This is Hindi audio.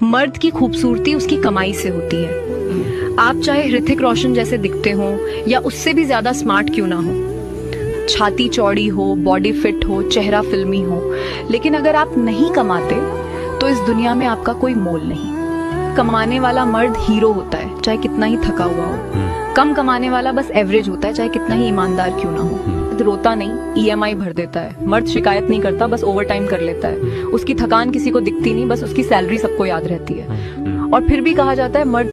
मर्द की खूबसूरती उसकी कमाई से होती है। आप चाहे ऋतिक रोशन जैसे दिखते हो या उससे भी ज्यादा स्मार्ट क्यों ना हो, छाती चौड़ी हो, बॉडी फिट हो, चेहरा फिल्मी हो, लेकिन अगर आप नहीं कमाते तो इस दुनिया में आपका कोई मोल नहीं। कमाने वाला मर्द हीरो होता है चाहे कितना ही थका हुआ हो, कम कमाने वाला बस एवरेज होता है चाहे कितना ही ईमानदार क्यों ना हो। रोता नहीं, ईएमआई भर देता है। मर्द शिकायत नहीं करता, बस ओवर टाइम कर लेता है। उसकी थकान किसी को दिखती नहीं, बस उसकी सैलरी सबको याद रहती है। और फिर भी कहा जाता है मर्द